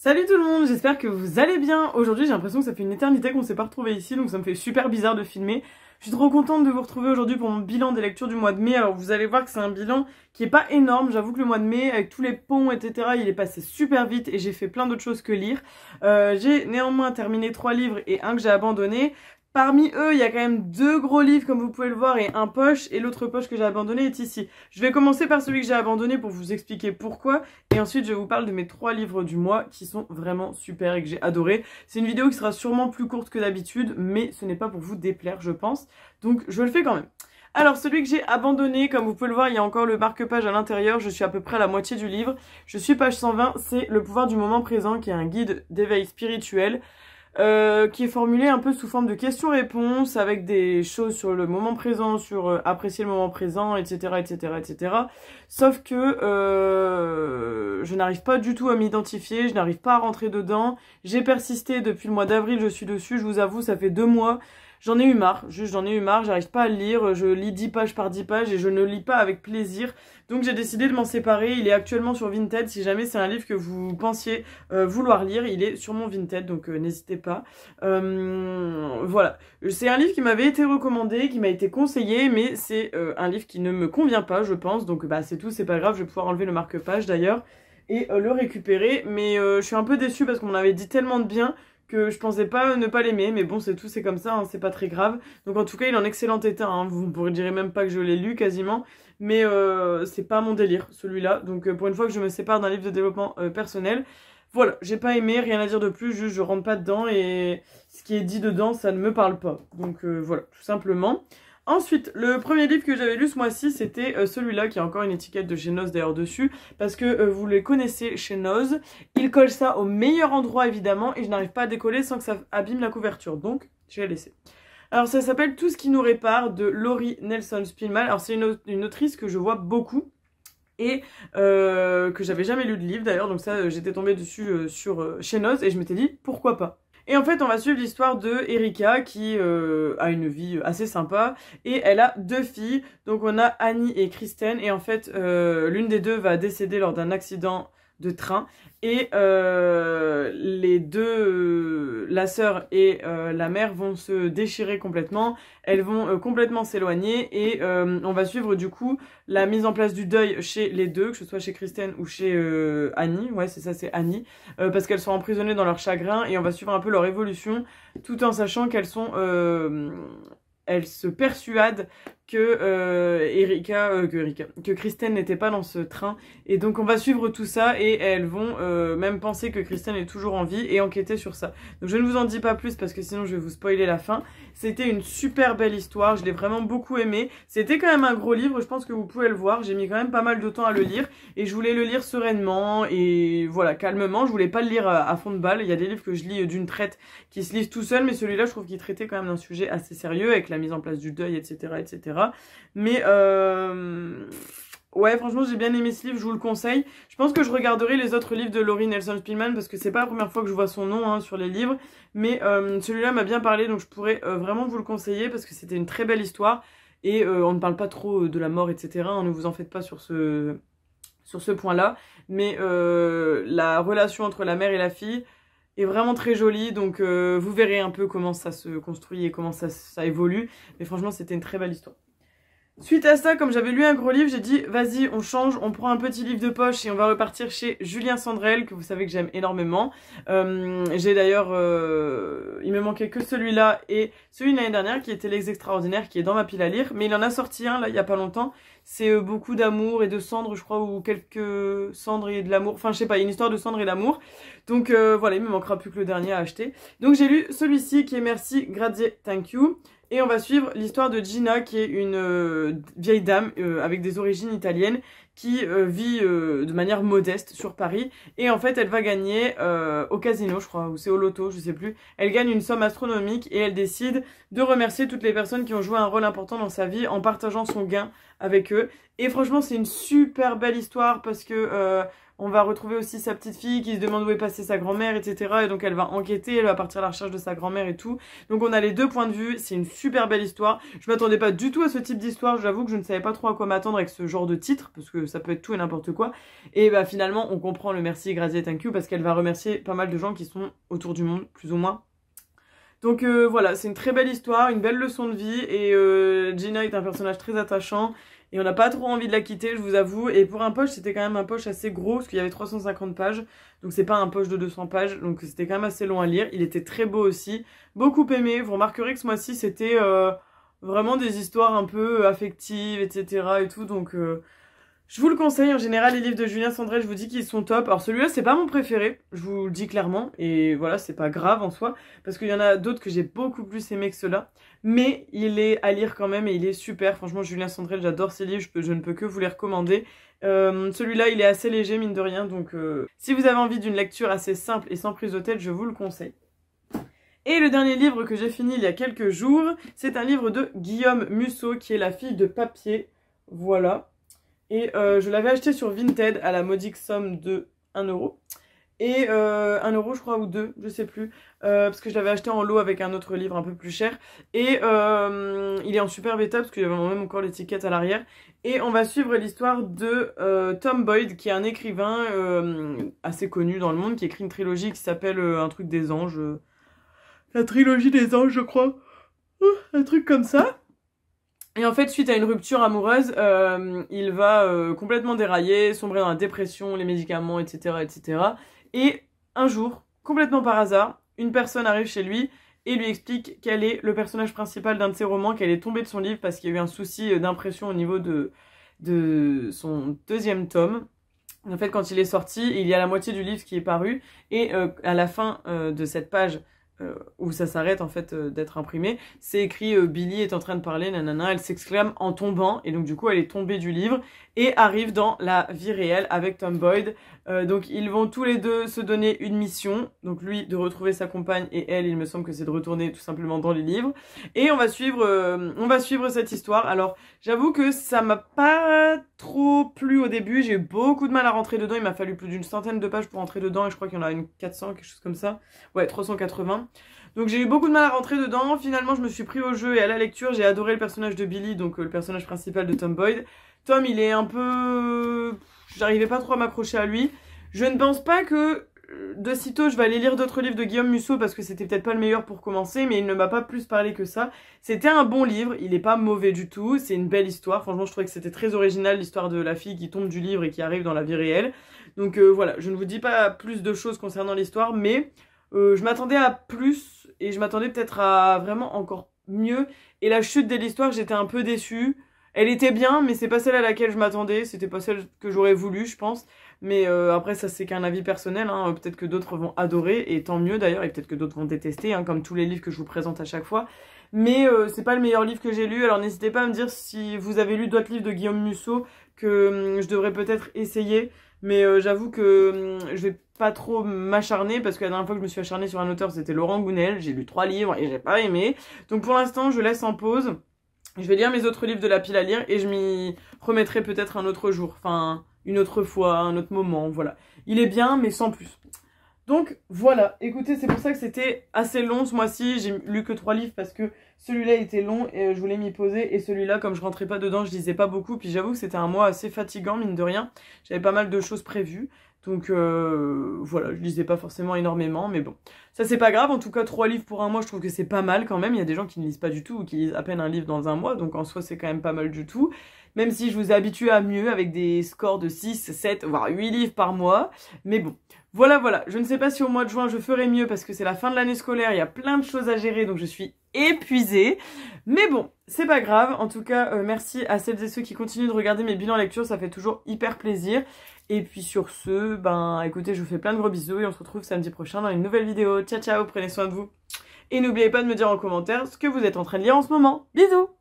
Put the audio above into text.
Salut tout le monde, j'espère que vous allez bien. Aujourd'hui j'ai l'impression que ça fait une éternité qu'on s'est pas retrouvés ici, donc ça me fait super bizarre de filmer. Je suis trop contente de vous retrouver aujourd'hui pour mon bilan des lectures du mois de mai. Alors vous allez voir que c'est un bilan qui est pas énorme, j'avoue que le mois de mai, avec tous les ponts, etc., il est passé super vite et j'ai fait plein d'autres choses que lire. J'ai néanmoins terminé 3 livres et un que j'ai abandonné. Parmi eux, il y a quand même 2 gros livres comme vous pouvez le voir et un poche, et l'autre poche que j'ai abandonné est ici. Je vais commencer par celui que j'ai abandonné pour vous expliquer pourquoi, et ensuite je vous parle de mes 3 livres du mois qui sont vraiment super et que j'ai adoré. C'est une vidéo qui sera sûrement plus courte que d'habitude, mais ce n'est pas pour vous déplaire je pense, donc je le fais quand même. Alors celui que j'ai abandonné, comme vous pouvez le voir, il y a encore le marque-page à l'intérieur, je suis à peu près à la moitié du livre. Je suis page 120, c'est Le pouvoir du moment présent, qui est un guide d'éveil spirituel. Qui est formulé un peu sous forme de questions-réponses avec des choses sur le moment présent, sur apprécier le moment présent, etc., etc., etc. Sauf que je n'arrive pas du tout à m'identifier, je n'arrive pas à rentrer dedans. J'ai persisté depuis le mois d'avril, je suis dessus, je vous avoue, ça fait 2 mois. J'en ai eu marre, juste j'en ai eu marre, j'arrive pas à le lire, je lis 10 pages par 10 pages et je ne lis pas avec plaisir. Donc j'ai décidé de m'en séparer, il est actuellement sur Vinted, si jamais c'est un livre que vous pensiez vouloir lire, il est sur mon Vinted, donc n'hésitez pas. Voilà, c'est un livre qui m'avait été recommandé, qui m'a été conseillé, mais c'est un livre qui ne me convient pas, je pense, donc bah c'est tout, c'est pas grave, je vais pouvoir enlever le marque-page d'ailleurs et le récupérer, mais je suis un peu déçue parce qu'on m'en avait dit tellement de bien que je pensais pas ne pas l'aimer, mais bon c'est tout, c'est comme ça, hein, c'est pas très grave. Donc en tout cas il est en excellent état, hein, vous ne pourrez dire même pas que je l'ai lu quasiment, mais c'est pas mon délire celui-là, donc pour une fois que je me sépare d'un livre de développement personnel, voilà, j'ai pas aimé, rien à dire de plus, juste je rentre pas dedans et ce qui est dit dedans ça ne me parle pas, donc voilà, tout simplement. Ensuite, le premier livre que j'avais lu ce mois-ci, c'était celui-là, qui a encore une étiquette de chez Noz d'ailleurs dessus, parce que vous les connaissez chez Noz. Ils collent ça au meilleur endroit évidemment, et je n'arrive pas à décoller sans que ça abîme la couverture, donc je vais laisser. Alors ça s'appelle Tout ce qui nous répare de Laurie Nelson Spillman. Alors c'est une autrice que je vois beaucoup, et que j'avais jamais lu de livre d'ailleurs, donc ça j'étais tombée dessus chez Noz, et je m'étais dit pourquoi pas. Et en fait, on va suivre l'histoire de Erika qui a une vie assez sympa et elle a 2 filles. Donc on a Annie et Kristen et en fait, l'une des 2 va décéder lors d'un accident de train et les 2, la sœur et la mère vont se déchirer complètement, elles vont complètement s'éloigner et on va suivre du coup la mise en place du deuil chez les 2, que ce soit chez Kristen ou chez Annie, ouais c'est ça, c'est Annie, parce qu'elles sont emprisonnées dans leur chagrin et on va suivre un peu leur évolution tout en sachant qu'elles sont elles se persuadent que Kristen n'était pas dans ce train et donc on va suivre tout ça et elles vont même penser que Kristen est toujours en vie et enquêter sur ça. Donc je ne vous en dis pas plus parce que sinon je vais vous spoiler la fin. C'était une super belle histoire, je l'ai vraiment beaucoup aimé. C'était quand même un gros livre, je pense que vous pouvez le voir, j'ai mis quand même pas mal de temps à le lire et je voulais le lire sereinement et voilà, calmement, je voulais pas le lire à fond de balle. Il y a des livres que je lis d'une traite qui se lisent tout seul, mais celui-là je trouve qu'il traitait quand même d'un sujet assez sérieux avec la mise en place du deuil, etc., etc. Mais ouais, franchement j'ai bien aimé ce livre, je vous le conseille. Je pense que je regarderai les autres livres de Laurie Nelson Spillman parce que c'est pas la première fois que je vois son nom hein, sur les livres, mais celui-là m'a bien parlé, donc je pourrais vraiment vous le conseiller parce que c'était une très belle histoire et on ne parle pas trop de la mort, etc. hein, ne vous en faites pas sur ce point-là, mais la relation entre la mère et la fille est vraiment très jolie, donc vous verrez un peu comment ça se construit et comment ça évolue, mais franchement c'était une très belle histoire. Suite à ça, comme j'avais lu un gros livre, j'ai dit vas-y on change, on prend un petit livre de poche et on va repartir chez Julien Sandrel, que vous savez que j'aime énormément. J'ai d'ailleurs, il me manquait que celui-là et celui de l'année dernière qui était Les Extraordinaires, qui est dans ma pile à lire, mais il en a sorti un là il y a pas longtemps. C'est beaucoup d'amour et de cendres je crois, ou quelques cendres et de l'amour, enfin je sais pas, une histoire de cendres et d'amour. Donc voilà, il me manquera plus que le dernier à acheter. Donc j'ai lu celui-ci qui est Merci, Grazie, Thank You. Et on va suivre l'histoire de Gina qui est une vieille dame avec des origines italiennes qui vit de manière modeste sur Paris. Et en fait elle va gagner au casino je crois, ou c'est au loto, je sais plus. Elle gagne une somme astronomique et elle décide de remercier toutes les personnes qui ont joué un rôle important dans sa vie en partageant son gain avec eux. Et franchement c'est une super belle histoire parce que On va retrouver aussi sa petite fille qui se demande où est passée sa grand-mère, etc. Et donc elle va enquêter, elle va partir à la recherche de sa grand-mère et tout. Donc on a les deux points de vue, c'est une super belle histoire. Je m'attendais pas du tout à ce type d'histoire, j'avoue que je ne savais pas trop à quoi m'attendre avec ce genre de titre, parce que ça peut être tout et n'importe quoi. Et bah finalement on comprend le merci, grazie et thank you, parce qu'elle va remercier pas mal de gens qui sont autour du monde, plus ou moins. Donc voilà, c'est une très belle histoire, une belle leçon de vie, et Gina est un personnage très attachant, et on n'a pas trop envie de la quitter, je vous avoue, et pour un poche, c'était quand même un poche assez gros, parce qu'il y avait 350 pages, donc c'est pas un poche de 200 pages, donc c'était quand même assez long à lire, il était très beau aussi, beaucoup aimé, vous remarquerez que ce mois-ci, c'était vraiment des histoires un peu affectives, etc. et tout, donc... je vous le conseille, en général, les livres de Julien Sandrel, je vous dis qu'ils sont top. Alors celui-là, c'est pas mon préféré, je vous le dis clairement, et voilà, c'est pas grave en soi, parce qu'il y en a d'autres que j'ai beaucoup plus aimé que ceux-là, mais il est à lire quand même, et il est super. Franchement, Julien Sandrel, j'adore ses livres, je ne peux que vous les recommander. Celui-là, il est assez léger, mine de rien, donc si vous avez envie d'une lecture assez simple et sans prise de tête, je vous le conseille. Et le dernier livre que j'ai fini il y a quelques jours, c'est un livre de Guillaume Musso, qui est La fille de papier, voilà. Et je l'avais acheté sur Vinted à la modique somme de 1 €. Et 1 € je crois, ou 2, je sais plus. Parce que je l'avais acheté en lot avec un autre livre un peu plus cher. Et il est en super bêta parce qu'il y avait même encore l'étiquette à l'arrière. Et on va suivre l'histoire de Tom Boyd, qui est un écrivain assez connu dans le monde, qui écrit une trilogie qui s'appelle un truc des anges. La trilogie des anges, je crois. Un truc comme ça. Et en fait, suite à une rupture amoureuse, il va complètement dérailler, sombrer dans la dépression, les médicaments, etc., etc. Et un jour, complètement par hasard, une personne arrive chez lui et lui explique qu'elle est le personnage principal d'un de ses romans, qu'elle est tombée de son livre parce qu'il y a eu un souci d'impression au niveau de son deuxième tome. En fait, quand il est sorti, il y a la moitié du livre qui est paru, et à la fin de cette page où ça s'arrête en fait d'être imprimé, c'est écrit Billy est en train de parler, nanana, elle s'exclame en tombant, et donc du coup elle est tombée du livre et arrive dans la vie réelle avec Tom Boyd. Donc ils vont tous les deux se donner une mission, donc lui de retrouver sa compagne, et elle, il me semble que c'est de retourner tout simplement dans les livres, et on va suivre cette histoire. Alors j'avoue que ça m'a pas trop plu au début, j'ai eu beaucoup de mal à rentrer dedans, il m'a fallu plus d'une centaine de pages pour rentrer dedans, et je crois qu'il y en a une 400, quelque chose comme ça, ouais, 380. Donc j'ai eu beaucoup de mal à rentrer dedans, finalement je me suis pris au jeu et à la lecture, j'ai adoré le personnage de Billy, donc le personnage principal de Tom Boyd. Tom, il est un peu... j'arrivais pas trop à m'accrocher à lui. Je ne pense pas que de sitôt je vais aller lire d'autres livres de Guillaume Musso, parce que c'était peut-être pas le meilleur pour commencer, mais il ne m'a pas plus parlé que ça. C'était un bon livre, il est pas mauvais du tout, c'est une belle histoire, franchement je trouvais que c'était très original, l'histoire de la fille qui tombe du livre et qui arrive dans la vie réelle. Donc voilà, je ne vous dis pas plus de choses concernant l'histoire, mais je m'attendais à plus, et je m'attendais peut-être à vraiment encore mieux, et la chute de l'histoire, j'étais un peu déçue. Elle était bien, mais c'est pas celle à laquelle je m'attendais, c'était pas celle que j'aurais voulu, je pense. Mais après, ça c'est qu'un avis personnel, hein. Peut-être que d'autres vont adorer, et tant mieux d'ailleurs, et peut-être que d'autres vont détester, hein, comme tous les livres que je vous présente à chaque fois. Mais c'est pas le meilleur livre que j'ai lu, alors n'hésitez pas à me dire si vous avez lu d'autres livres de Guillaume Musso que je devrais peut-être essayer. Mais j'avoue que je vais pas trop m'acharner, parce que la dernière fois que je me suis acharnée sur un auteur, c'était Laurent Gounel, j'ai lu 3 livres et j'ai pas aimé. Donc pour l'instant, je laisse en pause. Je vais lire mes autres livres de la pile à lire, et je m'y remettrai peut-être un autre jour, enfin une autre fois, un autre moment, voilà. Il est bien, mais sans plus. Donc voilà, écoutez, c'est pour ça que c'était assez long ce mois-ci, j'ai lu que 3 livres parce que celui-là était long et je voulais m'y poser, et celui-là, comme je rentrais pas dedans, je lisais pas beaucoup, puis j'avoue que c'était un mois assez fatigant, mine de rien, j'avais pas mal de choses prévues. Donc voilà, je lisais pas forcément énormément, mais bon, ça c'est pas grave. En tout cas, 3 livres pour un mois, je trouve que c'est pas mal quand même. Il y a des gens qui ne lisent pas du tout, ou qui lisent à peine un livre dans un mois, donc en soi c'est quand même pas mal du tout. Même si je vous ai habitué à mieux, avec des scores de 6, 7, voire 8 livres par mois. Mais bon, voilà, je ne sais pas si au mois de juin je ferai mieux, parce que c'est la fin de l'année scolaire, il y a plein de choses à gérer, donc je suis épuisée. Mais bon, c'est pas grave. En tout cas, merci à celles et ceux qui continuent de regarder mes bilans lecture, ça fait toujours hyper plaisir. Et puis sur ce, ben écoutez, je vous fais plein de gros bisous, et on se retrouve samedi prochain dans une nouvelle vidéo. Ciao, prenez soin de vous. Et n'oubliez pas de me dire en commentaire ce que vous êtes en train de lire en ce moment. Bisous!